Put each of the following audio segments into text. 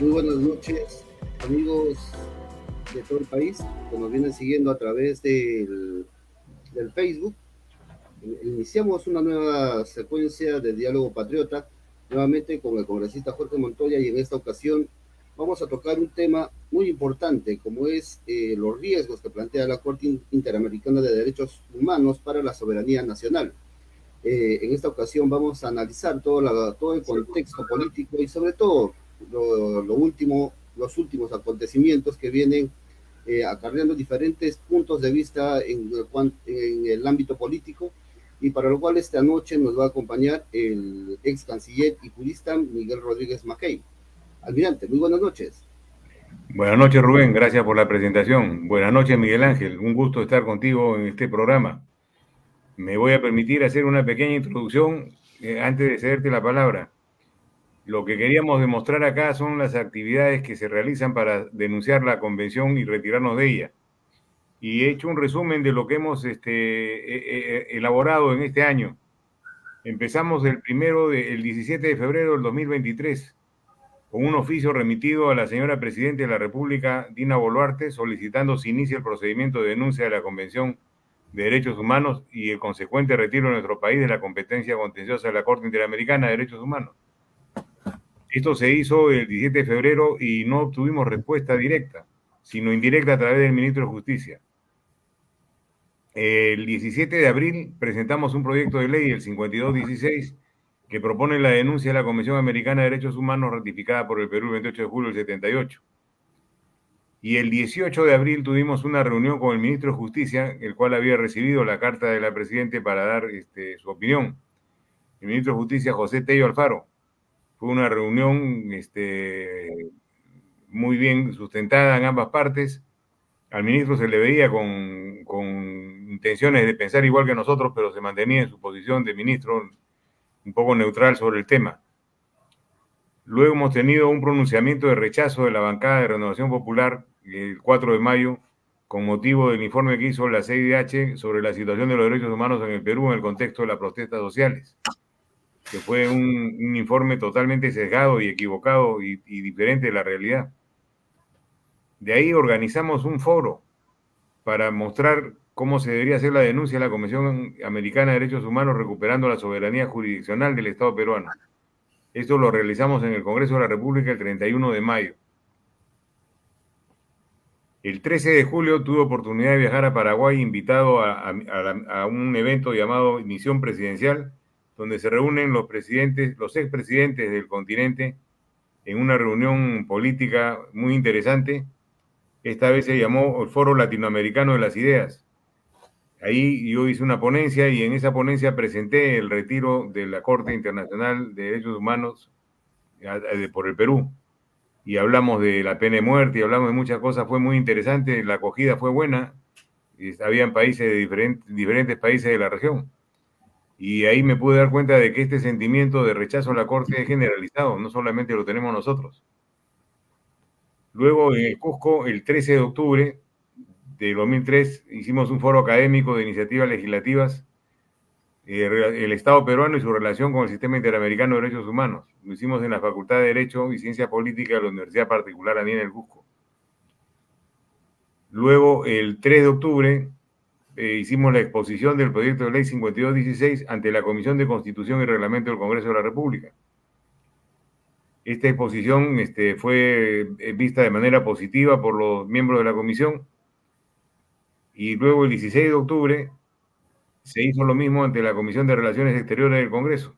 Muy buenas noches, amigos de todo el país que nos vienen siguiendo a través del Facebook. Iniciamos una nueva secuencia de Diálogo Patriota, nuevamente con el congresista Jorge Montoya, y en esta ocasión vamos a tocar un tema muy importante, como es los riesgos que plantea la Corte Interamericana de Derechos Humanos para la soberanía nacional. En esta ocasión vamos a analizar todo el contexto político y sobre todo los últimos acontecimientos que vienen acarreando diferentes puntos de vista en el ámbito político, y para lo cual esta noche nos va a acompañar el ex canciller y jurista Miguel Rodríguez Mackey. Almirante, muy buenas noches. Buenas noches, Rubén, gracias por la presentación. Buenas noches, Miguel Ángel, un gusto estar contigo en este programa. Me voy a permitir hacer una pequeña introducción antes de cederte la palabra. Lo que queríamos demostrar acá son las actividades que se realizan para denunciar la convención y retirarnos de ella. Y he hecho un resumen de lo que hemos elaborado en este año. Empezamos el 17 de febrero del 2023 con un oficio remitido a la señora Presidenta de la República, Dina Boluarte, solicitando se inicie el procedimiento de denuncia de la Convención de Derechos Humanos y el consecuente retiro de nuestro país de la competencia contenciosa de la Corte Interamericana de Derechos Humanos. Esto se hizo el 17 de febrero y no obtuvimos respuesta directa, sino indirecta a través del Ministro de Justicia. El 17 de abril presentamos un proyecto de ley, el 5216, que propone la denuncia de la Convención Americana de Derechos Humanos ratificada por el Perú el 28 de julio del 78. Y el 18 de abril tuvimos una reunión con el Ministro de Justicia, el cual había recibido la carta de la Presidenta para dar su opinión. El Ministro de Justicia, José Tello Alfaro. Fue una reunión muy bien sustentada en ambas partes. Al ministro se le veía con intenciones de pensar igual que nosotros, pero se mantenía en su posición de ministro un poco neutral sobre el tema. Luego hemos tenido un pronunciamiento de rechazo de la bancada de Renovación Popular el 4 de mayo con motivo del informe que hizo la CIDH sobre la situación de los derechos humanos en el Perú en el contexto de las protestas sociales, que fue un informe totalmente sesgado y equivocado y diferente de la realidad. De ahí organizamos un foro para mostrar cómo se debería hacer la denuncia de la Convención Americana de Derechos Humanos recuperando la soberanía jurisdiccional del Estado peruano. Esto lo realizamos en el Congreso de la República el 31 de mayo. El 13 de julio tuve oportunidad de viajar a Paraguay, invitado a un evento llamado Misión Presidencial, donde se reúnen los expresidentes del continente en una reunión política muy interesante. Esta vez se llamó el Foro Latinoamericano de las Ideas. Ahí yo hice una ponencia y en esa ponencia presenté el retiro de la Corte Internacional de Derechos Humanos por el Perú. Y hablamos de la pena de muerte y hablamos de muchas cosas. Fue muy interesante, la acogida fue buena. Habían países de diferentes países de la región. Y ahí me pude dar cuenta de que este sentimiento de rechazo a la Corte es generalizado, no solamente lo tenemos nosotros. Luego en el Cusco, el 13 de octubre de 2003, hicimos un foro académico de iniciativas legislativas, el Estado peruano y su relación con el Sistema Interamericano de Derechos Humanos. Lo hicimos en la Facultad de Derecho y Ciencia Política de la Universidad Particular Andina del Cusco. Luego, el 3 de octubre, hicimos la exposición del proyecto de ley 5216 ante la Comisión de Constitución y Reglamento del Congreso de la República. Esta exposición fue vista de manera positiva por los miembros de la comisión. Y luego, el 16 de octubre, se hizo lo mismo ante la Comisión de Relaciones Exteriores del Congreso.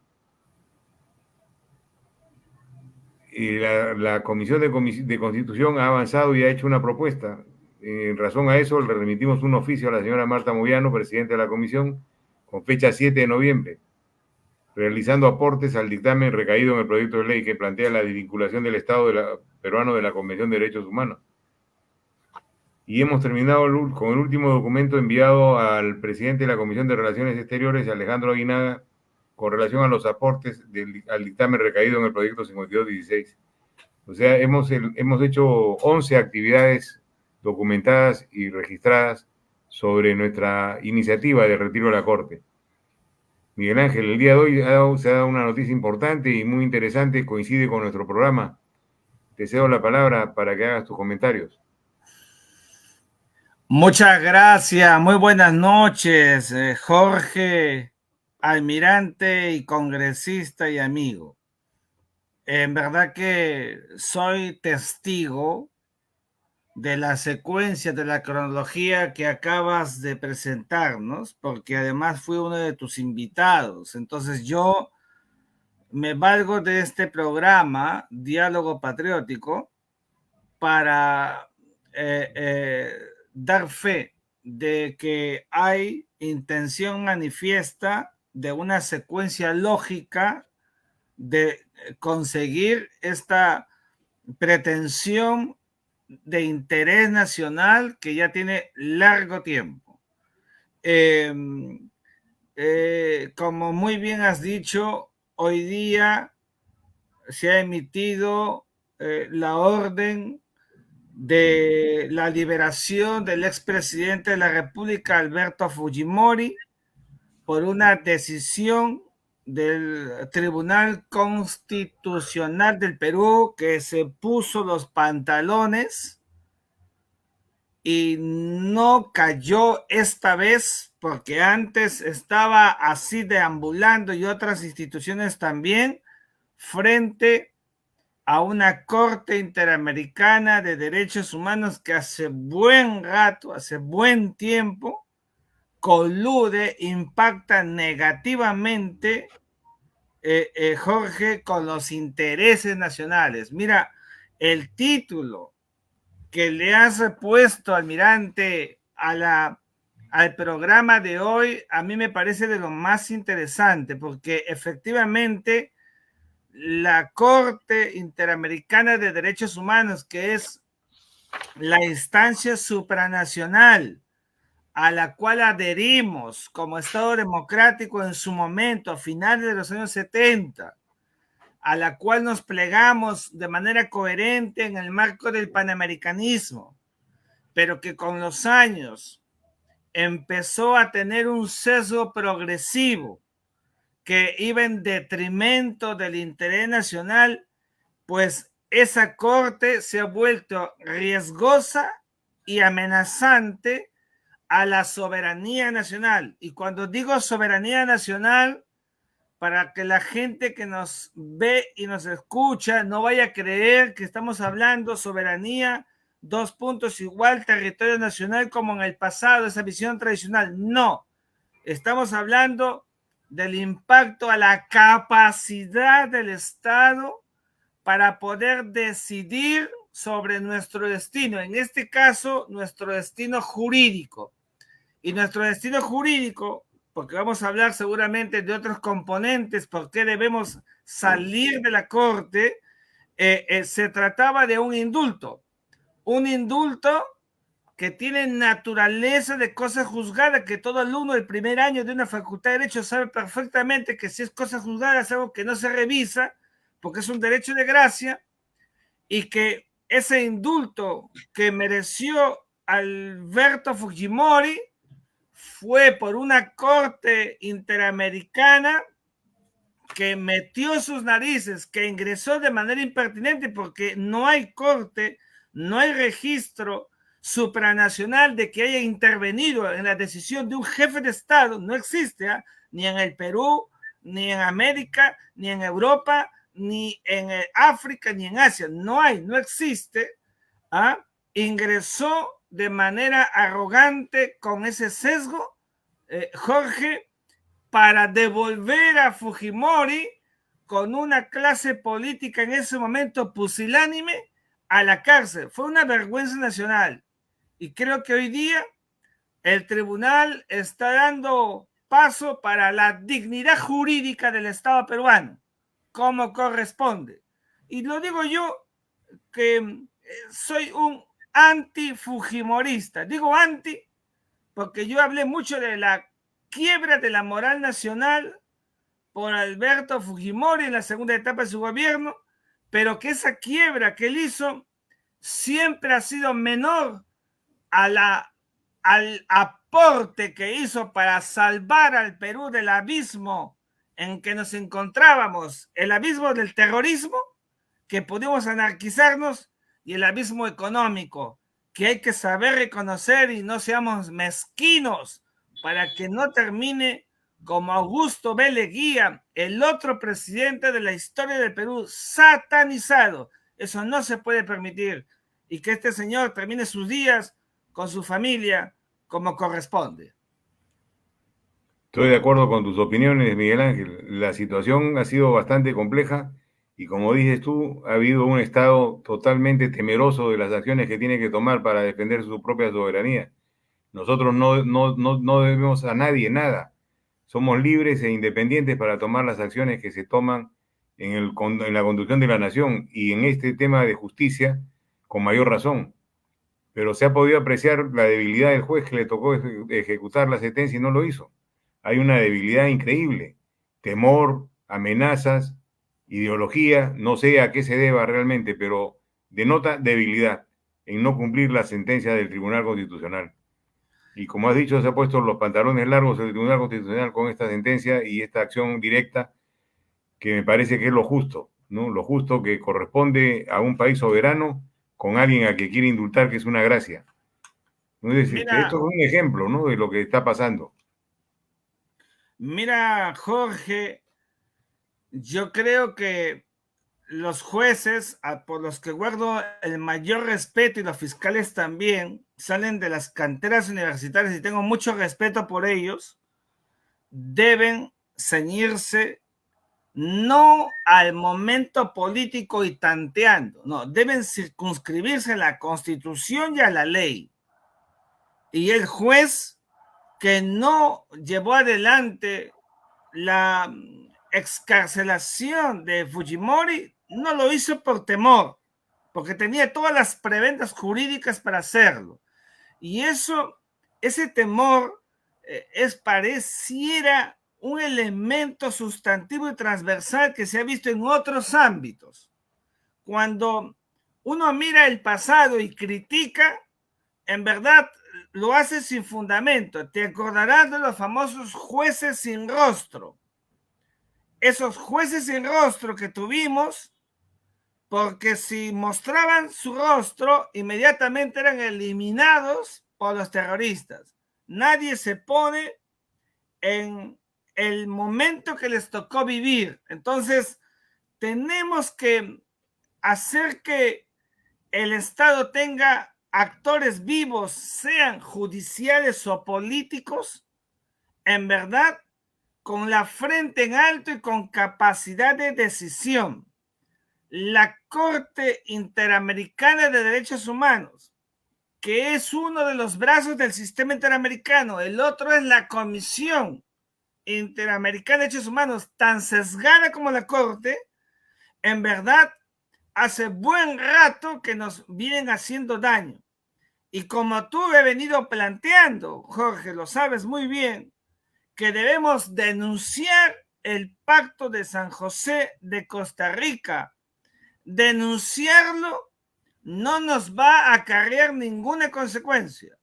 Y la Comisión de Constitución ha avanzado y ha hecho una propuesta. En razón a eso, le remitimos un oficio a la señora Marta Moyano, presidenta de la Comisión, con fecha 7 de noviembre, realizando aportes al dictamen recaído en el proyecto de ley que plantea la desvinculación del Estado peruano de la Convención de Derechos Humanos. Y hemos terminado con el último documento enviado al presidente de la Comisión de Relaciones Exteriores, Alejandro Aguinaga, con relación a los aportes al dictamen recaído en el proyecto 5216. O sea, hemos hecho 11 actividades documentadas y registradas sobre nuestra iniciativa de retiro de la Corte. Miguel Ángel, el día de hoy se ha dado una noticia importante y muy interesante, coincide con nuestro programa. Te cedo la palabra para que hagas tus comentarios. Muchas gracias, muy buenas noches, Jorge, almirante y congresista y amigo. En verdad que soy testigo de la secuencia, de la cronología que acabas de presentarnos, porque además fui uno de tus invitados. Entonces yo me valgo de este programa, Diálogo Patriótico, para dar fe de que hay intención manifiesta de una secuencia lógica de conseguir esta pretensión de interés nacional que ya tiene largo tiempo. Como muy bien has dicho, hoy día se ha emitido la orden de la liberación del expresidente de la República, Alberto Fujimori, por una decisión del Tribunal Constitucional del Perú, que se puso los pantalones y no cayó esta vez, porque antes estaba así deambulando, y otras instituciones también, frente a una Corte Interamericana de Derechos Humanos que hace buen rato, hace buen tiempo, colude, impacta negativamente, Jorge, con los intereses nacionales. Mira, el título que le has puesto, almirante, al programa de hoy, a mí me parece de lo más interesante, porque efectivamente la Corte Interamericana de Derechos Humanos, que es la instancia supranacional a la cual adherimos como Estado democrático en su momento, a finales de los años 70, a la cual nos plegamos de manera coherente en el marco del panamericanismo, pero que con los años empezó a tener un sesgo progresivo que iba en detrimento del interés nacional, pues esa corte se ha vuelto riesgosa y amenazante a la soberanía nacional. Y cuando digo soberanía nacional, para que la gente que nos ve y nos escucha no vaya a creer que estamos hablando soberanía, dos puntos igual, territorio nacional como en el pasado, esa visión tradicional. No, estamos hablando del impacto a la capacidad del Estado para poder decidir sobre nuestro destino, en este caso, nuestro destino jurídico. Y nuestro destino jurídico, porque vamos a hablar seguramente de otros componentes, por qué debemos salir de la Corte, se trataba de un indulto que tiene naturaleza de cosa juzgada, que todo alumno del primer año de una facultad de Derecho sabe perfectamente que si es cosa juzgada es algo que no se revisa, porque es un derecho de gracia, y que ese indulto que mereció Alberto Fujimori fue por una corte interamericana que metió sus narices, que ingresó de manera impertinente, porque no hay corte, no hay registro supranacional de que haya intervenido en la decisión de un jefe de Estado. No existe, ¿eh? Ni en el Perú, ni en América, ni en Europa, ni en África, ni en Asia. No hay, no existe. ¿Ah? Ingresó de manera arrogante con ese sesgo, Jorge, para devolver a Fujimori con una clase política en ese momento pusilánime a la cárcel. Fue una vergüenza nacional. Y creo que hoy día el tribunal está dando paso para la dignidad jurídica del Estado peruano, como corresponde. Y lo digo yo, que soy un anti-fujimorista. Digo anti porque yo hablé mucho de la quiebra de la moral nacional por Alberto Fujimori en la segunda etapa de su gobierno, pero que esa quiebra que él hizo siempre ha sido menor al aporte que hizo para salvar al Perú del abismo en que nos encontrábamos, el abismo del terrorismo, que podemos anarquizarnos, y el abismo económico, que hay que saber reconocer y no seamos mezquinos para que no termine como Augusto B. Leguía, el otro presidente de la historia del Perú, satanizado. Eso no se puede permitir, y que este señor termine sus días con su familia como corresponde. Estoy de acuerdo con tus opiniones, Miguel Ángel. La situación ha sido bastante compleja y, como dices tú, ha habido un Estado totalmente temeroso de las acciones que tiene que tomar para defender su propia soberanía. Nosotros no debemos a nadie nada. Somos libres e independientes para tomar las acciones que se toman en la conducción de la nación, y en este tema de justicia, con mayor razón. Pero se ha podido apreciar la debilidad del juez que le tocó ejecutar la sentencia y no lo hizo. Hay una debilidad increíble, temor, amenazas, ideología, no sé a qué se deba realmente, pero denota debilidad en no cumplir la sentencia del Tribunal Constitucional. Y como has dicho, se ha puesto los pantalones largos el Tribunal Constitucional con esta sentencia y esta acción directa, que me parece que es lo justo, ¿no? Lo justo que corresponde a un país soberano con alguien a que quiere indultar, que es una gracia. Entonces, Mira, esto es un ejemplo, ¿no?, de lo que está pasando. mira, Jorge, yo creo que los jueces, por los que guardo el mayor respeto, y los fiscales también, salen de las canteras universitarias y tengo mucho respeto por ellos, deben ceñirse no al momento político y tanteando, no, deben circunscribirse a la Constitución y a la ley. Y el juez que no llevó adelante la excarcelación de Fujimori no lo hizo por temor, porque tenía todas las preventas jurídicas para hacerlo. Y ese temor pareciera un elemento sustantivo y transversal que se ha visto en otros ámbitos. Cuando uno mira el pasado y critica, en verdad lo hace sin fundamento. Te acordarás de los famosos jueces sin rostro. Esos jueces sin rostro que tuvimos, porque si mostraban su rostro, inmediatamente eran eliminados por los terroristas. Nadie se pone en el momento que les tocó vivir. Entonces, tenemos que hacer que el Estado tenga actores vivos, sean judiciales o políticos, en verdad, con la frente en alto y con capacidad de decisión. La Corte Interamericana de Derechos Humanos, que es uno de los brazos del sistema interamericano, el otro es la Comisión Interamericana de Derechos Humanos, tan sesgada como la Corte, en verdad hace buen rato que nos vienen haciendo daño. Y como tú he venido planteando, Jorge, lo sabes muy bien, que debemos denunciar el Pacto de San José de Costa Rica. Denunciarlo no nos va a acarrear ninguna consecuencia,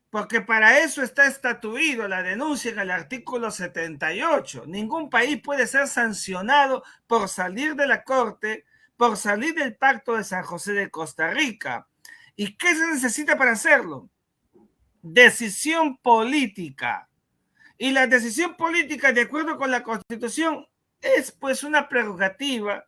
porque para eso está estatuido la denuncia en el artículo 78. Ningún país puede ser sancionado por salir de la Corte, por salir del Pacto de San José de Costa Rica. ¿Y qué se necesita para hacerlo? Decisión política. Y la decisión política, de acuerdo con la Constitución, es pues una prerrogativa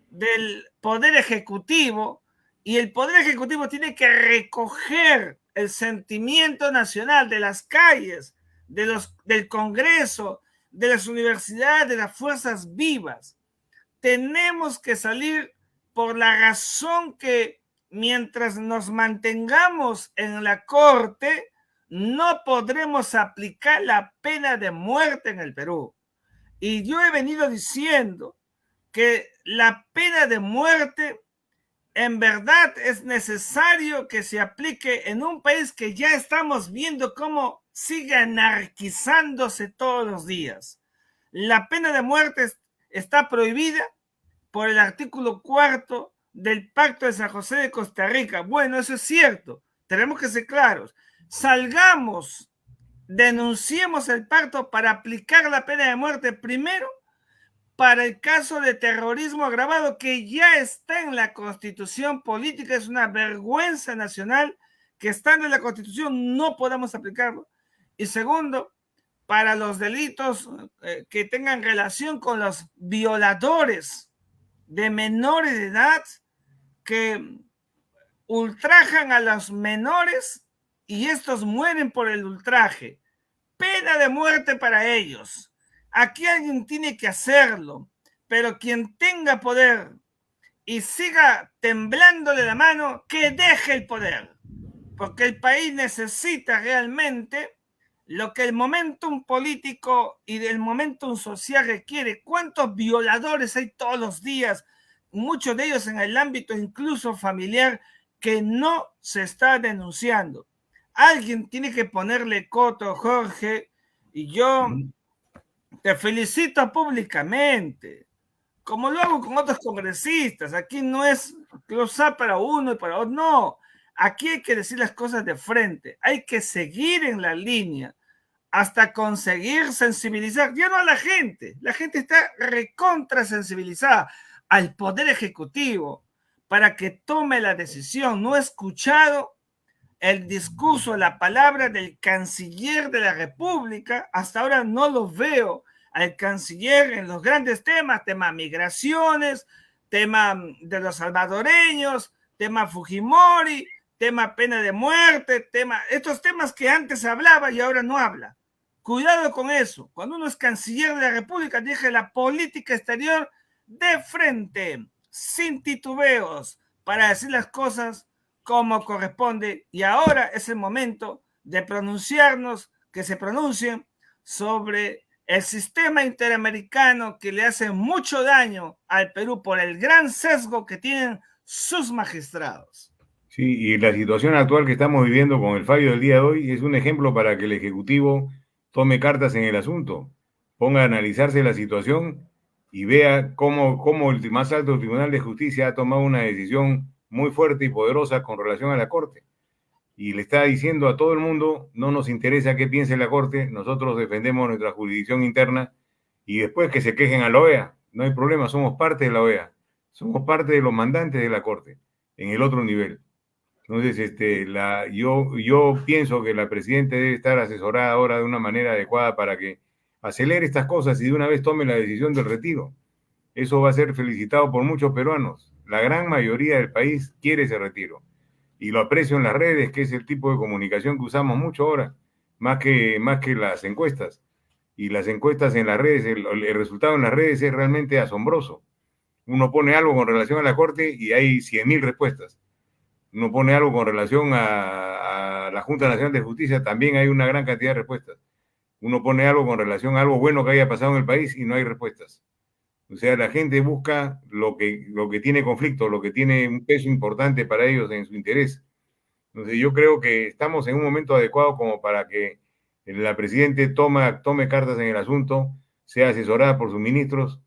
del Poder Ejecutivo, y el Poder Ejecutivo tiene que recoger el sentimiento nacional de las calles, del Congreso, de las universidades, de las fuerzas vivas. Tenemos que salir por la razón que mientras nos mantengamos en la Corte, no podremos aplicar la pena de muerte en el Perú. Y yo he venido diciendo que la pena de muerte en verdad es necesario que se aplique en un país que ya estamos viendo cómo sigue anarquizándose todos los días. La pena de muerte está prohibida por el artículo 4 del Pacto de San José de Costa Rica. Bueno, eso es cierto, tenemos que ser claros. Salgamos, denunciemos el pacto para aplicar la pena de muerte primero, para el caso de terrorismo agravado que ya está en la Constitución política. Es una vergüenza nacional que estando en la Constitución no podamos aplicarlo. Y segundo, para los delitos que tengan relación con los violadores de menores de edad que ultrajan a los menores y estos mueren por el ultraje. Pena de muerte para ellos. Aquí alguien tiene que hacerlo, pero quien tenga poder y siga temblándole la mano, que deje el poder, porque el país necesita realmente lo que el momentum político y el momentum social requiere. ¿Cuántos violadores hay todos los días? Muchos de ellos en el ámbito incluso familiar que no se está denunciando. Alguien tiene que ponerle coto, Jorge, y yo te felicito públicamente, como lo hago con otros congresistas. Aquí no es close-up para uno y para otro, no. Aquí hay que decir las cosas de frente, hay que seguir en la línea hasta conseguir sensibilizar, ya no a la gente está recontra sensibilizada al Poder Ejecutivo para que tome la decisión. No he escuchado el discurso, la palabra del canciller de la República, hasta ahora no lo veo al canciller en los grandes temas, tema migraciones, tema de los salvadoreños, tema Fujimori, tema pena de muerte, estos temas que antes hablaba y ahora no habla. Cuidado con eso. Cuando uno es canciller de la República, deje la política exterior de frente, sin titubeos, para decir las cosas como corresponde. Y ahora es el momento de pronunciarnos, que se pronuncien sobre el sistema interamericano que le hace mucho daño al Perú por el gran sesgo que tienen sus magistrados. Sí, y la situación actual que estamos viviendo con el fallo del día de hoy es un ejemplo para que el Ejecutivo tome cartas en el asunto, ponga a analizarse la situación y vea cómo el más alto Tribunal de Justicia ha tomado una decisión muy fuerte y poderosa con relación a la Corte. Y le está diciendo a todo el mundo, no nos interesa qué piense la Corte, nosotros defendemos nuestra jurisdicción interna y después que se quejen a la OEA, no hay problema, somos parte de la OEA, somos parte de los mandantes de la Corte, en el otro nivel. Entonces, yo pienso que la presidenta debe estar asesorada ahora de una manera adecuada para que acelere estas cosas y de una vez tome la decisión del retiro. Eso va a ser felicitado por muchos peruanos. La gran mayoría del país quiere ese retiro. Y lo aprecio en las redes, que es el tipo de comunicación que usamos mucho ahora, más que las encuestas. Y las encuestas en las redes, el resultado en las redes es realmente asombroso. Uno pone algo con relación a la Corte y hay 100.000 respuestas. Uno pone algo con relación a la Junta Nacional de Justicia, también hay una gran cantidad de respuestas. Uno pone algo con relación a algo bueno que haya pasado en el país y no hay respuestas. O sea, la gente busca lo que tiene conflicto, lo que tiene un peso importante para ellos en su interés. Entonces yo creo que estamos en un momento adecuado como para que la presidenta tome cartas en el asunto, sea asesorada por sus ministros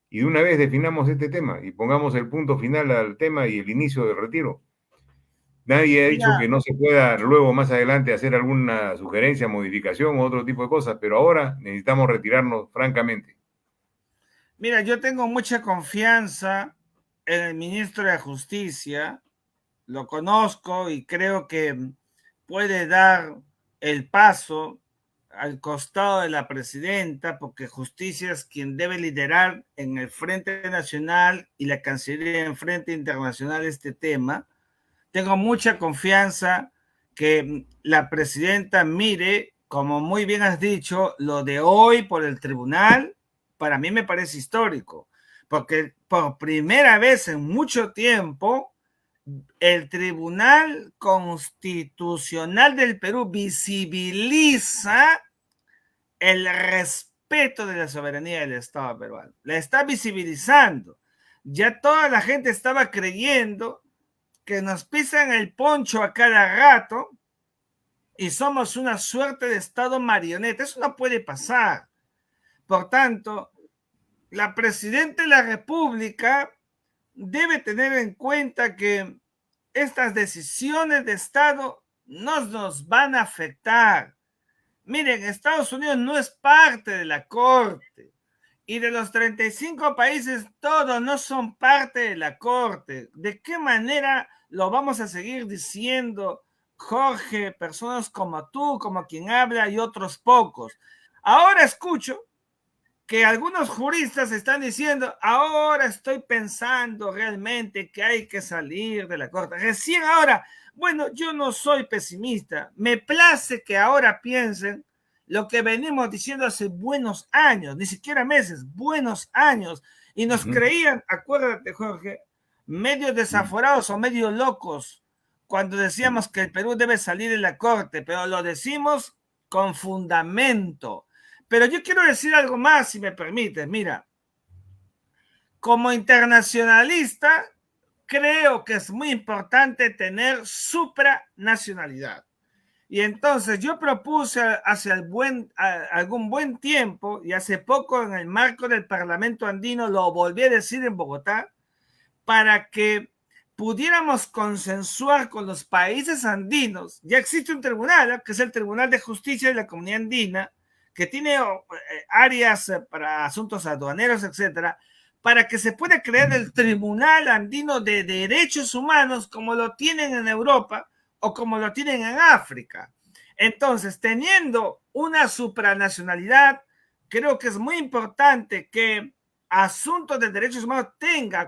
y de una vez definamos este tema y pongamos el punto final al tema y el inicio del retiro. Nadie ha dicho que no se pueda luego más adelante hacer alguna sugerencia, modificación o otro tipo de cosas, pero ahora necesitamos retirarnos francamente. Mira, yo tengo mucha confianza en el ministro de Justicia, lo conozco y creo que puede dar el paso al costado de la presidenta, porque Justicia es quien debe liderar en el Frente Nacional y la Cancillería en Frente Internacional este tema. Tengo mucha confianza que la presidenta mire, como muy bien has dicho, lo de hoy por el tribunal. Para mí me parece histórico, porque por primera vez en mucho tiempo el Tribunal Constitucional del Perú visibiliza el respeto de la soberanía del Estado peruano. La está visibilizando. Ya toda la gente estaba creyendo que nos pisan el poncho a cada rato y somos una suerte de Estado marioneta. Eso no puede pasar. Por tanto, la presidenta de la República debe tener en cuenta que estas decisiones de Estado nos van a afectar. Miren, Estados Unidos no es parte de la Corte Y de los 35 países, todos no son parte de la Corte. ¿De qué manera lo vamos a seguir diciendo, Jorge, personas como tú, como quien habla y otros pocos? Ahora escucho que algunos juristas están diciendo, ahora estoy pensando realmente que hay que salir de la Corte. Recién ahora, bueno, yo no soy pesimista. Me place que ahora piensen lo que venimos diciendo hace buenos años, ni siquiera meses, buenos años. Y nos creían, acuérdate, Jorge, medio desaforados o medio locos cuando decíamos que el Perú debe salir de la Corte, pero lo decimos con fundamento. Pero yo quiero decir algo más, si me permites. Mira, como internacionalista, creo que es muy importante tener supranacionalidad. Y entonces yo propuse hace algún buen tiempo, y hace poco en el marco del Parlamento Andino, lo volví a decir en Bogotá, para que pudiéramos consensuar con los países andinos. Ya existe un tribunal, que es el Tribunal de Justicia de la Comunidad Andina, que tiene áreas para asuntos aduaneros, etcétera, para que se pueda crear el Tribunal Andino de Derechos Humanos como lo tienen en Europa o como lo tienen en África. Entonces, teniendo una supranacionalidad, creo que es muy importante que asuntos de derechos humanos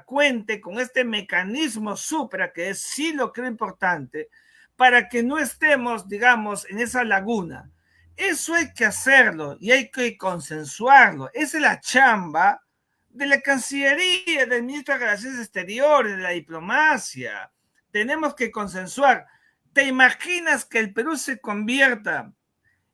cuente con este mecanismo supra, que es sí lo creo importante, para que no estemos, digamos, en esa laguna. Eso hay que hacerlo y hay que consensuarlo. Esa es la chamba de la Cancillería, del Ministro de Relaciones Exteriores, de la diplomacia. Tenemos que consensuar. ¿Te imaginas que el Perú se convierta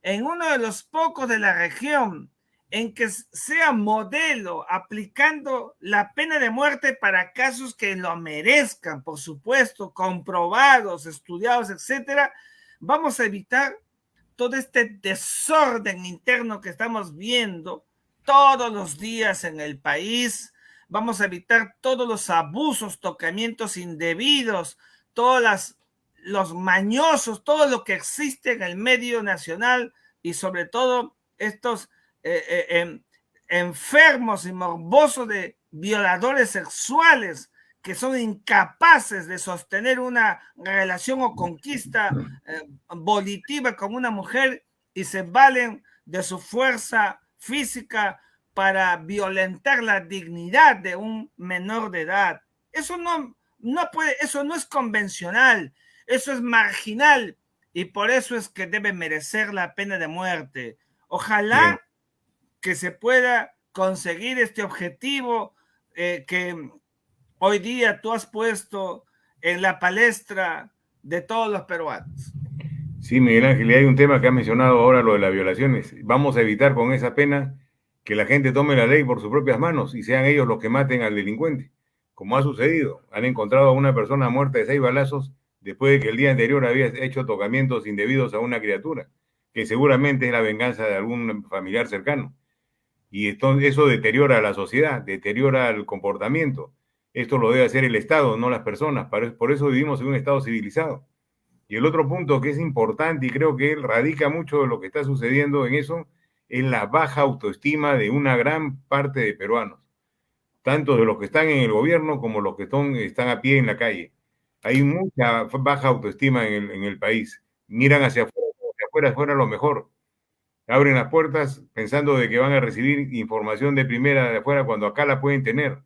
en uno de los pocos de la región en que sea modelo aplicando la pena de muerte para casos que lo merezcan, por supuesto, comprobados, estudiados, etcétera? Vamos a evitar todo este desorden interno que estamos viendo todos los días en el país. Vamos a evitar todos los abusos, tocamientos indebidos, todos los mañosos, todo lo que existe en el medio nacional y sobre todo estos enfermos y morbosos de violadores sexuales que son incapaces de sostener una relación o conquista volitiva con una mujer y se valen de su fuerza física para violentar la dignidad de un menor de edad. Eso no puede, eso no es convencional, eso es marginal y por eso es que debe merecer la pena de muerte. Ojalá que se pueda conseguir este objetivo que hoy día tú has puesto en la palestra de todos los peruanos. Sí, Miguel Ángel, y hay un tema que ha mencionado ahora, lo de las violaciones. Vamos a evitar con esa pena que la gente tome la ley por sus propias manos y sean ellos los que maten al delincuente, como ha sucedido. Han encontrado a una persona muerta de 6 balazos después de que el día anterior había hecho tocamientos indebidos a una criatura, que seguramente es la venganza de algún familiar cercano. Y entonces eso deteriora a la sociedad, deteriora el comportamiento. Esto lo debe hacer el Estado, no las personas. Por eso vivimos en un Estado civilizado. Y el otro punto que es importante y creo que radica mucho de lo que está sucediendo en eso es la baja autoestima de una gran parte de peruanos, tanto de los que están en el gobierno como los que están a pie en la calle. Hay mucha baja autoestima en el país. Miran hacia afuera, como si afuera fuera lo mejor. Abren las puertas pensando de que van a recibir información de primera de afuera cuando acá la pueden tener.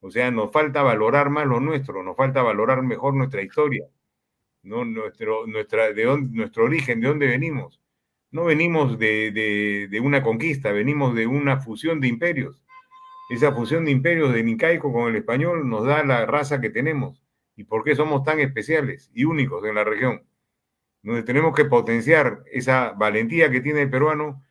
O sea, nos falta valorar más lo nuestro, nos falta valorar mejor nuestra historia, ¿no? Nuestro origen, de dónde venimos. No venimos de una conquista, venimos de una fusión de imperios. Esa fusión de imperios del incaico con el español nos da la raza que tenemos y por qué somos tan especiales y únicos en la región. Donde tenemos que potenciar esa valentía que tiene el peruano,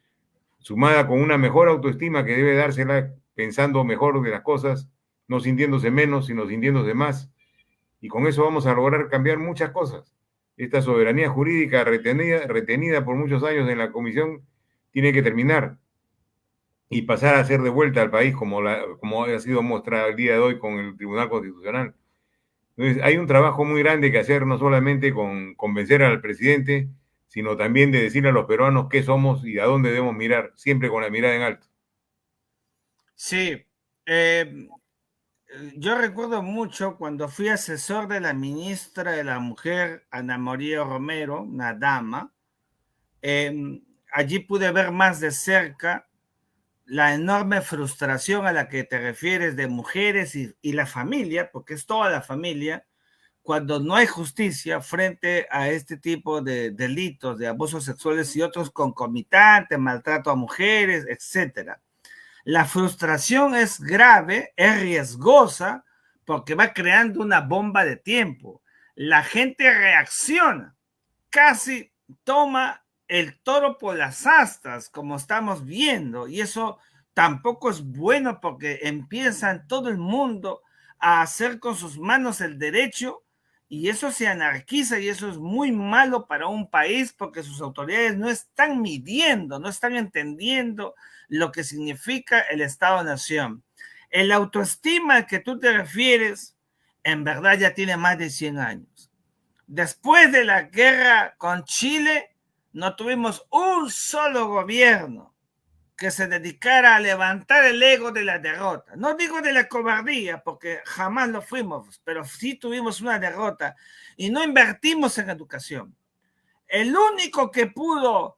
sumada con una mejor autoestima que debe dársela pensando mejor de las cosas, no sintiéndose menos, sino sintiéndose más. Y con eso vamos a lograr cambiar muchas cosas. Esta soberanía jurídica retenida por muchos años en la Comisión tiene que terminar y pasar a ser devuelta al país como ha sido mostrado el día de hoy con el Tribunal Constitucional. Entonces, hay un trabajo muy grande que hacer, no solamente con convencer al presidente, sino también de decirle a los peruanos qué somos y a dónde debemos mirar, siempre con la mirada en alto. Sí, yo recuerdo mucho cuando fui asesor de la ministra de la Mujer, Ana María Romero, una dama. Allí pude ver más de cerca la enorme frustración a la que te refieres de mujeres y la familia, porque es toda la familia, cuando no hay justicia frente a este tipo de delitos, de abusos sexuales y otros concomitantes, maltrato a mujeres, etcétera. La frustración es grave, es riesgosa, porque va creando una bomba de tiempo. La gente reacciona, casi toma el toro por las astas, como estamos viendo, y eso tampoco es bueno porque empiezan todo el mundo a hacer con sus manos el derecho y eso se anarquiza y eso es muy malo para un país porque sus autoridades no están midiendo, no están entendiendo lo que significa el Estado-Nación. El autoestima al que tú te refieres, en verdad ya tiene más de 100 años. Después de la guerra con Chile, no tuvimos un solo gobierno que se dedicara a levantar el ego de la derrota. No digo de la cobardía, porque jamás lo fuimos, pero sí tuvimos una derrota y no invertimos en educación. El único que pudo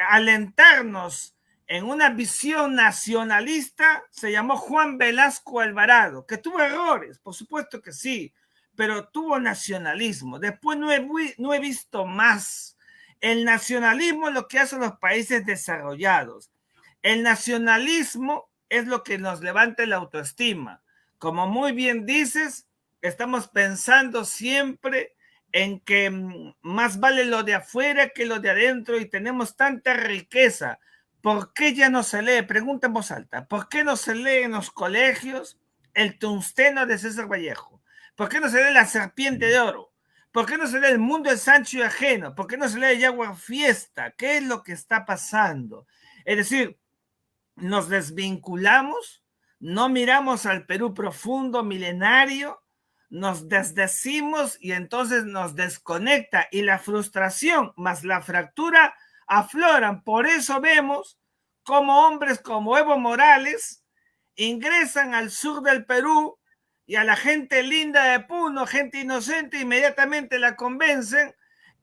alentarnos en una visión nacionalista se llamó Juan Velasco Alvarado, que tuvo errores, por supuesto que sí, pero tuvo nacionalismo. Después no he visto más. El nacionalismo es lo que hacen los países desarrollados. El nacionalismo es lo que nos levanta la autoestima. Como muy bien dices, estamos pensando siempre en que más vale lo de afuera que lo de adentro y tenemos tanta riqueza. ¿Por qué ya no se lee? Pregunta en voz alta. ¿Por qué no se lee en los colegios el tungsteno de César Vallejo? ¿Por qué no se lee La Serpiente de Oro? ¿Por qué no se lee El Mundo de Sancho y Ajeno? ¿Por qué no se lee Yagua Fiesta? ¿Qué es lo que está pasando? Es decir, nos desvinculamos, no miramos al Perú profundo, milenario, nos desdecimos y entonces nos desconecta y la frustración más la fractura afloran. Por eso vemos como hombres como Evo Morales ingresan al sur del Perú y a la gente linda de Puno, gente inocente, inmediatamente la convencen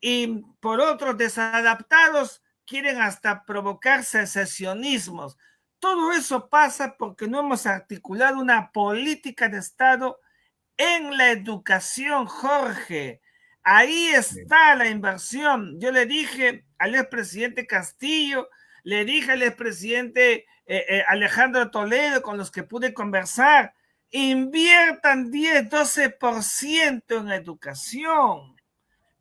y por otros desadaptados quieren hasta provocar secesionismos. Todo eso pasa porque no hemos articulado una política de Estado en la educación, Jorge. Ahí está la inversión. Yo le dije al expresidente Castillo, le dije al expresidente Alejandro Toledo, con los que pude conversar, inviertan 10-12% en educación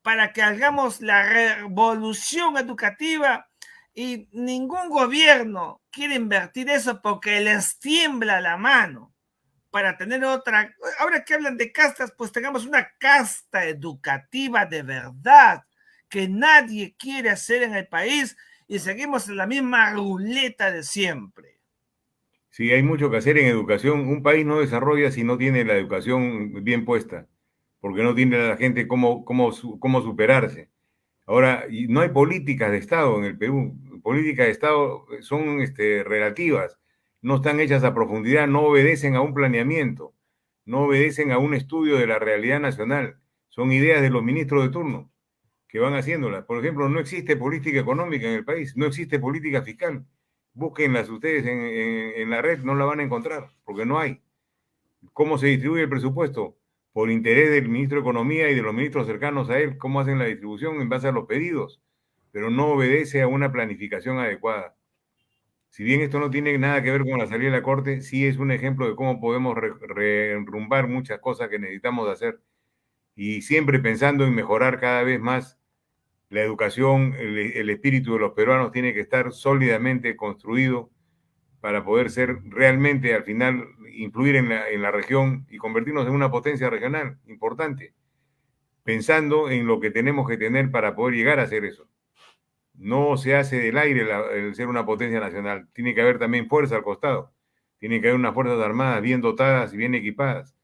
para que hagamos la revolución educativa y ningún gobierno quiere invertir eso porque les tiembla la mano para tener otra. Ahora que hablan de castas, pues tengamos una casta educativa de verdad que nadie quiere hacer en el país y seguimos en la misma ruleta de siempre. Sí, hay mucho que hacer en educación. Un país no desarrolla si no tiene la educación bien puesta, porque no tiene a la gente cómo superarse. Ahora, y no hay políticas de Estado en el Perú. Políticas de Estado son relativas, no están hechas a profundidad, no obedecen a un planeamiento, no obedecen a un estudio de la realidad nacional. Son ideas de los ministros de turno que van haciéndolas. Por ejemplo, no existe política económica en el país, no existe política fiscal. Búsquenlas ustedes en la red, no la van a encontrar, porque no hay. ¿Cómo se distribuye el presupuesto? Por interés del ministro de Economía y de los ministros cercanos a él, cómo hacen la distribución en base a los pedidos, pero no obedece a una planificación adecuada. Si bien esto no tiene nada que ver con la salida de la Corte, sí es un ejemplo de cómo podemos derrumbar muchas cosas que necesitamos hacer y siempre pensando en mejorar cada vez más la educación, el espíritu de los peruanos tiene que estar sólidamente construido para poder ser realmente al final influir en la región y convertirnos en una potencia regional importante, pensando en lo que tenemos que tener para poder llegar a hacer eso. No se hace del aire el ser una potencia nacional, tiene que haber también fuerza al costado, tiene que haber unas fuerzas armadas bien dotadas y bien equipadas,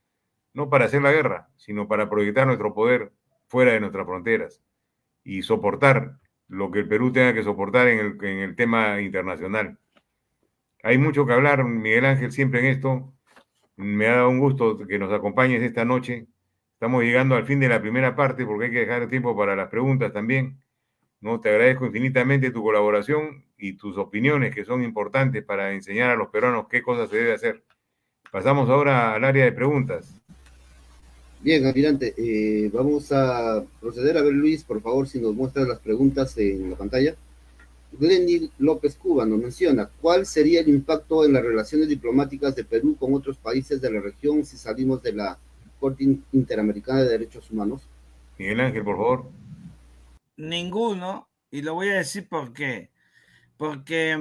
no para hacer la guerra, sino para proyectar nuestro poder fuera de nuestras fronteras y soportar lo que el Perú tenga que soportar en el tema internacional. Hay mucho que hablar, Miguel Ángel, siempre en esto. Me ha dado un gusto que nos acompañes esta noche. Estamos llegando al fin de la primera parte porque hay que dejar tiempo para las preguntas también. ¿No? Te agradezco infinitamente tu colaboración y tus opiniones que son importantes para enseñar a los peruanos qué cosas se debe hacer. Pasamos ahora al área de preguntas. Bien, almirante, vamos a proceder a ver, Luis, por favor, si nos muestras las preguntas en la pantalla. Glendy López Cuba nos menciona, ¿cuál sería el impacto en las relaciones diplomáticas de Perú con otros países de la región si salimos de la Corte Interamericana de Derechos Humanos? Miguel Ángel, por favor. Ninguno, y lo voy a decir por qué. Porque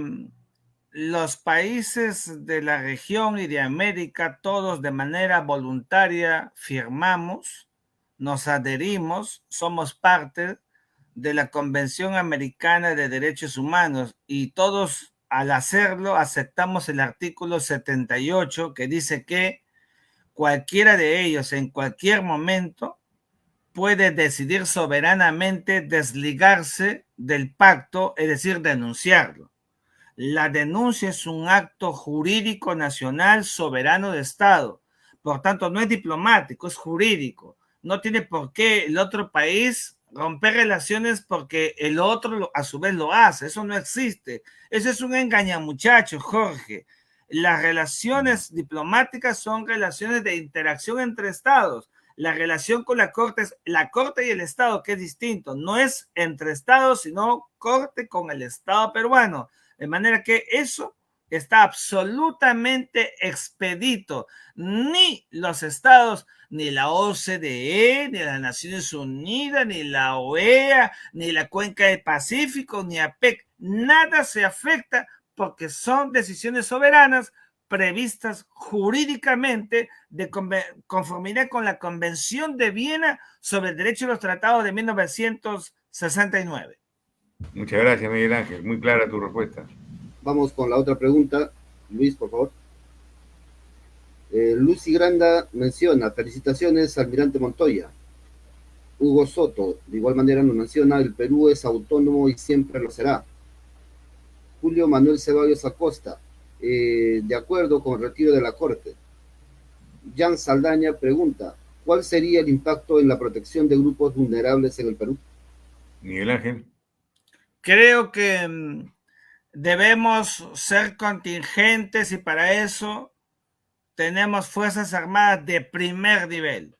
los países de la región y de América, todos de manera voluntaria firmamos, nos adherimos, somos parte de la Convención Americana de Derechos Humanos y todos al hacerlo aceptamos el artículo 78 que dice que cualquiera de ellos en cualquier momento puede decidir soberanamente desligarse del pacto, es decir, denunciarlo. La denuncia es un acto jurídico nacional soberano de Estado. Por tanto, no es diplomático, es jurídico. No tiene por qué el otro país romper relaciones porque el otro a su vez lo hace. Eso no existe. Eso es un engañamuchacho, Jorge. Las relaciones diplomáticas son relaciones de interacción entre estados. La relación con la Corte es la Corte y el Estado, que es distinto. No es entre estados, sino Corte con el Estado peruano. De manera que eso está absolutamente expedito. Ni los estados, ni la OCDE, ni las Naciones Unidas, ni la OEA, ni la Cuenca del Pacífico, ni APEC, nada se afecta porque son decisiones soberanas previstas jurídicamente de conformidad con la Convención de Viena sobre el Derecho de los Tratados de 1969. Muchas gracias, Miguel Ángel. Muy clara tu respuesta. Vamos con la otra pregunta. Luis, por favor. Lucy Granda menciona, felicitaciones, almirante Montoya. Hugo Soto, de igual manera, nos menciona, el Perú es autónomo y siempre lo será. Julio Manuel Ceballos Acosta, de acuerdo con el retiro de la Corte. Jan Saldaña pregunta, ¿cuál sería el impacto en la protección de grupos vulnerables en el Perú? Miguel Ángel. Creo que debemos ser contingentes y para eso tenemos Fuerzas Armadas de primer nivel.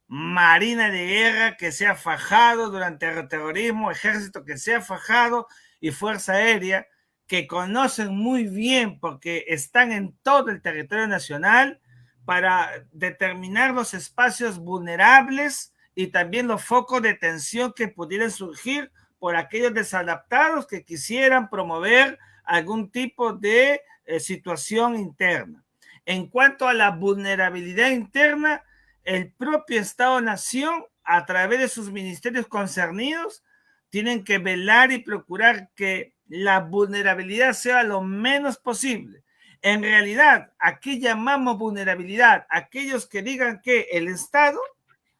Marina de guerra que se ha fajado durante el terrorismo, ejército que se ha fajado y Fuerza Aérea que conocen muy bien porque están en todo el territorio nacional para determinar los espacios vulnerables y también los focos de tensión que pudieran surgir por aquellos desadaptados que quisieran promover algún tipo de situación interna. En cuanto a la vulnerabilidad interna, el propio Estado-Nación, a través de sus ministerios concernidos, tienen que velar y procurar que la vulnerabilidad sea lo menos posible. En realidad, ¿a qué llamamos vulnerabilidad? Aquellos que digan que el Estado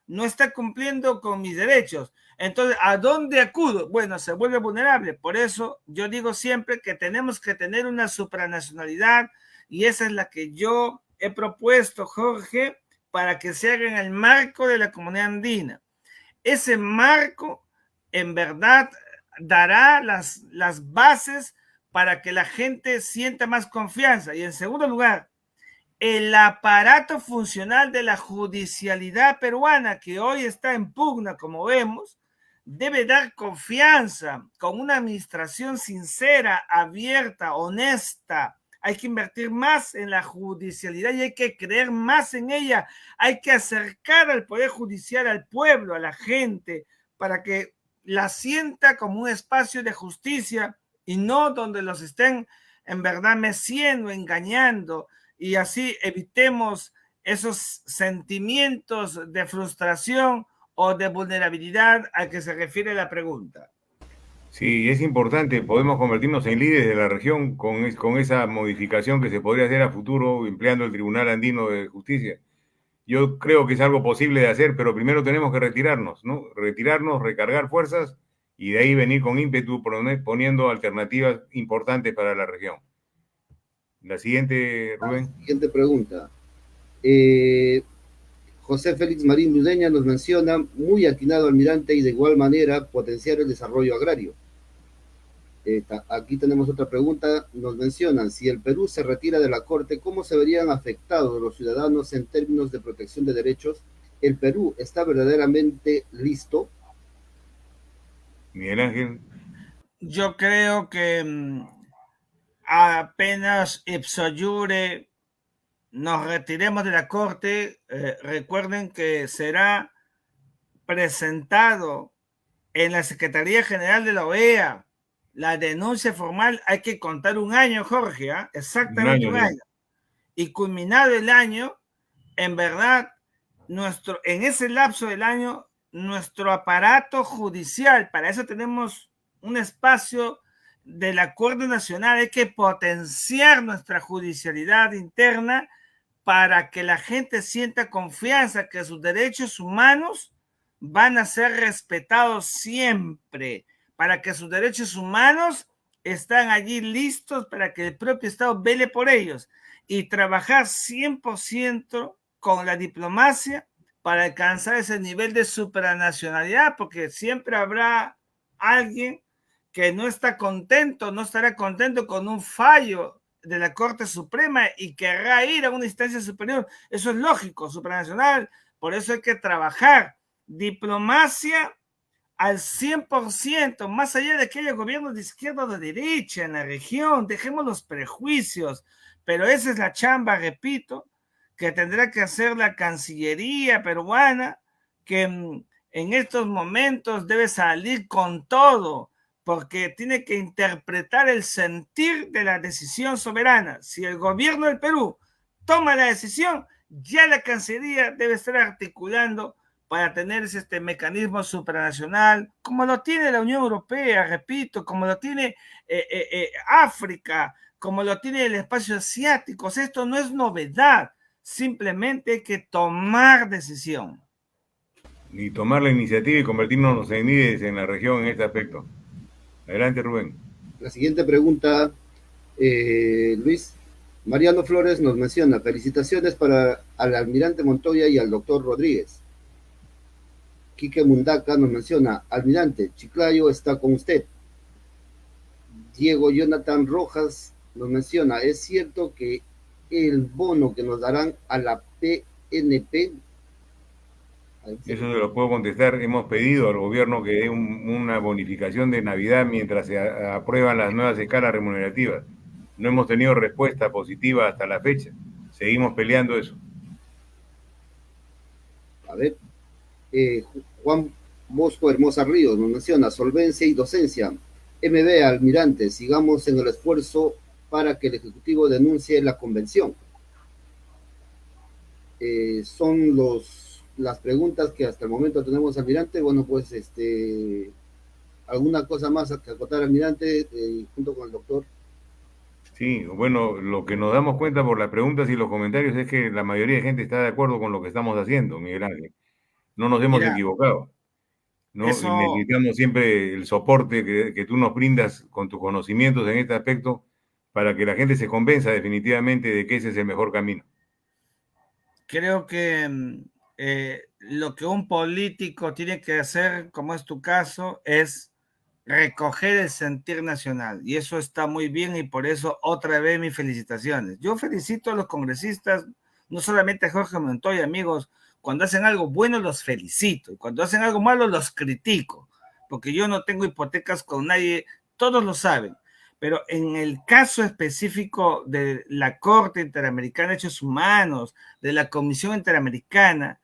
no está cumpliendo con mis derechos. Entonces, ¿a dónde acudo? Bueno, se vuelve vulnerable. Por eso yo digo siempre que tenemos que tener una supranacionalidad y esa es la que yo he propuesto, Jorge, para que se haga en el marco de la comunidad andina. Ese marco, en verdad, dará las bases para que la gente sienta más confianza. Y en segundo lugar, el aparato funcional de la judicialidad peruana, que hoy está en pugna, como vemos, debe dar confianza con una administración sincera, abierta, honesta. Hay que invertir más en la judicialidad y hay que creer más en ella. Hay que acercar al Poder Judicial al pueblo, a la gente, para que la sienta como un espacio de justicia y no donde los estén en verdad meciendo, engañando, y así evitemos esos sentimientos de frustración o de vulnerabilidad a que se refiere la pregunta. Sí, es importante, podemos convertirnos en líderes de la región con esa modificación que se podría hacer a futuro empleando el Tribunal Andino de Justicia. Yo creo que es algo posible de hacer, pero primero tenemos que retirarnos, ¿no? Retirarnos, recargar fuerzas y de ahí venir con ímpetu poniendo alternativas importantes para la región. La siguiente, Rubén. Siguiente pregunta. José Félix Marín Ludeña nos menciona, muy atinado almirante, y de igual manera potenciar el desarrollo agrario. Aquí tenemos otra pregunta, nos mencionan, si el Perú se retira de la Corte, ¿cómo se verían afectados los ciudadanos en términos de protección de derechos? ¿El Perú está verdaderamente listo? Miguel Ángel. Yo creo que apenas ipso iure nos retiremos de la Corte, recuerden que será presentado en la Secretaría General de la OEA la denuncia formal. Hay que contar un año, Jorge, ¿eh? Exactamente un año. Y culminado el año, en verdad, en ese lapso del año, nuestro aparato judicial, para eso tenemos un espacio del Acuerdo Nacional, hay que potenciar nuestra judicialidad interna para que la gente sienta confianza que sus derechos humanos van a ser respetados siempre, para que sus derechos humanos están allí listos para que el propio Estado vele por ellos y trabajar 100% con la diplomacia para alcanzar ese nivel de supranacionalidad, porque siempre habrá alguien que no está contento, no estará contento con un fallo de la Corte Suprema y querrá ir a una instancia superior. Eso es lógico, supranacional. Por eso hay que trabajar diplomacia al 100%, más allá de que haya gobiernos de izquierda o de derecha en la región. Dejemos los prejuicios, pero esa es la chamba, repito, que tendrá que hacer la Cancillería peruana, que en estos momentos debe salir con todo, porque tiene que interpretar el sentir de la decisión soberana. Si el gobierno del Perú toma la decisión, ya la Cancillería debe estar articulando para tener este mecanismo supranacional, como lo tiene la Unión Europea, repito, como lo tiene África, como lo tiene el espacio asiático. Esto no es novedad, simplemente hay que tomar decisión. Y tomar la iniciativa y convertirnos en líderes en la región en este aspecto. Adelante, Rubén. La siguiente pregunta, Luis. Mariano Flores nos menciona, felicitaciones para al almirante Montoya y al doctor Rodríguez. Quique Mundaca nos menciona, almirante, Chiclayo está con usted. Diego Jonathan Rojas nos menciona, es cierto que el bono que nos darán a la PNP. Eso se lo puedo contestar. Hemos pedido al gobierno que dé una bonificación de Navidad mientras se aprueban las nuevas escalas remunerativas. No hemos tenido respuesta positiva hasta la fecha. Seguimos peleando eso. A ver, Juan Bosco Hermosa Ríos nos menciona, solvencia y docencia. MB, almirante, sigamos en el esfuerzo para que el Ejecutivo denuncie la convención. Son las preguntas que hasta el momento tenemos, almirante. Bueno, pues alguna cosa más que acotar, almirante, junto con el doctor. Sí, bueno, lo que nos damos cuenta por las preguntas y los comentarios es que la mayoría de gente está de acuerdo con lo que estamos haciendo, Miguel Ángel. No nos hemos equivocado, ¿no? Eso... Necesitamos siempre el soporte que tú nos brindas con tus conocimientos en este aspecto para que la gente se convenza definitivamente de que ese es el mejor camino. Creo que lo que un político tiene que hacer, como es tu caso, es recoger el sentir nacional, y eso está muy bien, y por eso otra vez mis felicitaciones. Yo felicito a los congresistas, no solamente a Jorge Montoya, amigos. Cuando hacen algo bueno los felicito, y cuando hacen algo malo los critico, porque yo no tengo hipotecas con nadie, todos lo saben. Pero en el caso específico de la Corte Interamericana de Derechos Humanos, de la Comisión Interamericana,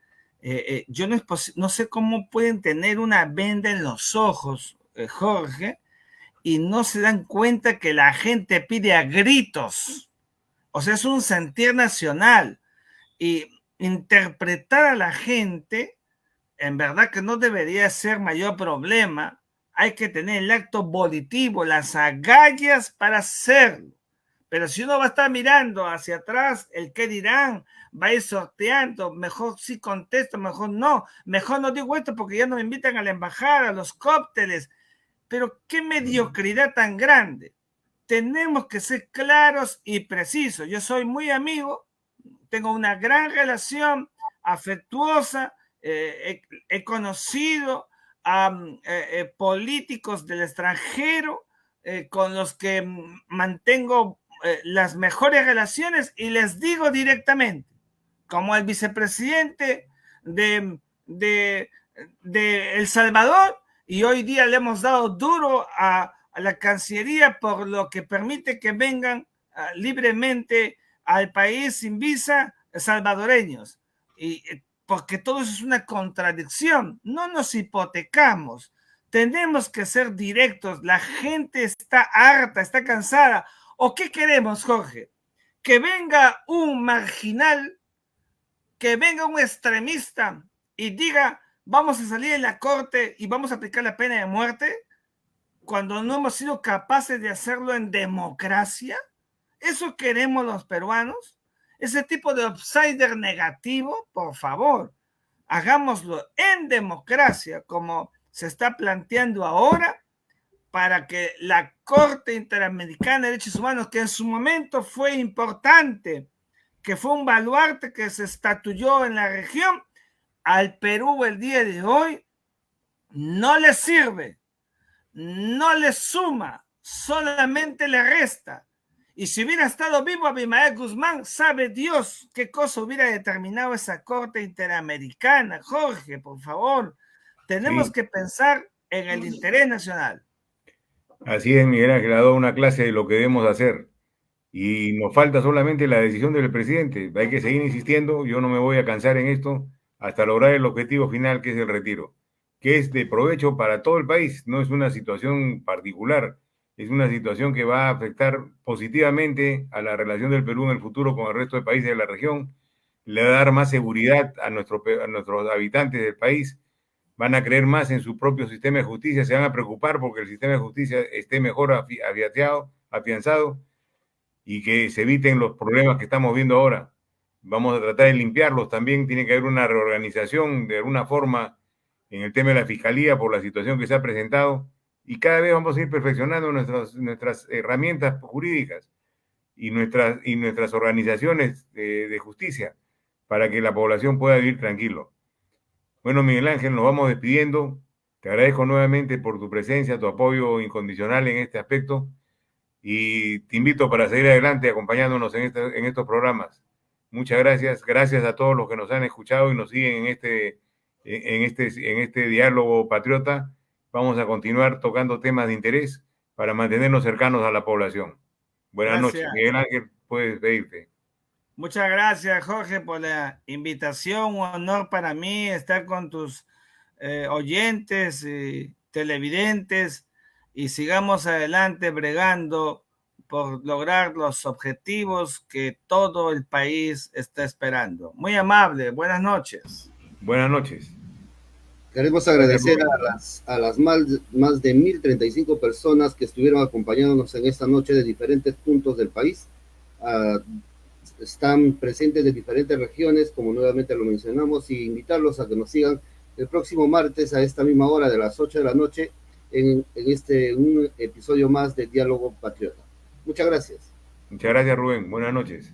yo no sé cómo pueden tener una venda en los ojos, Jorge, y no se dan cuenta que la gente pide a gritos. O sea, es un sentir nacional. Y interpretar a la gente, en verdad que no debería ser mayor problema. Hay que tener el acto volitivo, las agallas para hacerlo. Pero si uno va a estar mirando hacia atrás, el qué dirán, va a ir sorteando, mejor sí contesto, mejor no digo esto porque ya no me invitan a la embajada, a los cócteles. Pero qué mediocridad tan grande. tenemos que ser claros y precisos. Yo soy muy amigo, tengo una gran relación afectuosa, he conocido a políticos del extranjero con los que mantengo las mejores relaciones, y les digo directamente, como el vicepresidente de El Salvador, y hoy día le hemos dado duro a la Cancillería por lo que permite que vengan libremente al país sin visa salvadoreños, y porque todo eso es una contradicción. No nos hipotecamos, tenemos que ser directos. La gente está harta, está cansada. ¿O qué queremos, Jorge? Que venga un marginal, que venga un extremista y diga vamos a salir en la corte y vamos a aplicar la pena de muerte, cuando no hemos sido capaces de hacerlo en democracia. ¿Eso queremos los peruanos? Ese tipo de outsider negativo, por favor, hagámoslo en democracia, como se está planteando ahora, para que la Corte Interamericana de Derechos Humanos, que en su momento fue importante, que fue un baluarte que se estatuyó en la región, al Perú el día de hoy no le sirve, no le suma, solamente le resta. Y si hubiera estado vivo Abimael Guzmán, sabe Dios qué cosa hubiera determinado esa Corte Interamericana. Jorge, por favor, tenemos que pensar en el interés nacional. Así es, Miguel Ángel, ha dado una clase de lo que debemos hacer. Y nos falta solamente la decisión del presidente. Hay que seguir insistiendo. Yo no me voy a cansar en esto hasta lograr el objetivo final, que es el retiro, que es de provecho para todo el país. No es una situación particular, es una situación que va a afectar positivamente a la relación del Perú en el futuro con el resto de países de la región. Le va a dar más seguridad a nuestros habitantes del país. Van a creer más en su propio sistema de justicia, se van a preocupar porque el sistema de justicia esté mejor afianzado, y que se eviten los problemas que estamos viendo ahora. Vamos a tratar de limpiarlos. También tiene que haber una reorganización de alguna forma en el tema de la fiscalía por la situación que se ha presentado, y cada vez vamos a ir perfeccionando nuestras herramientas jurídicas y nuestras organizaciones de justicia para que la población pueda vivir tranquilo. Bueno, Miguel Ángel, nos vamos despidiendo. Te agradezco nuevamente por tu presencia, tu apoyo incondicional en este aspecto, y te invito para seguir adelante acompañándonos en estos programas. Muchas gracias. Gracias a todos los que nos han escuchado y nos siguen en este diálogo patriota. Vamos a continuar tocando temas de interés para mantenernos cercanos a la población. Buenas noches. Miguel Ángel, puedes pedirte. Muchas gracias, Jorge, por la invitación. Un honor para mí estar con tus oyentes y televidentes, y sigamos adelante bregando por lograr los objetivos que todo el país está esperando. Muy amable, buenas noches. Buenas noches. Queremos agradecer a las más de 1.035 personas que estuvieron acompañándonos en esta noche de diferentes puntos del país. Están presentes de diferentes regiones, como nuevamente lo mencionamos, y invitarlos a que nos sigan el próximo martes a esta misma hora de las 8 de la noche en un episodio más de Diálogo Patriota. Muchas gracias. Muchas gracias, Rubén. Buenas noches.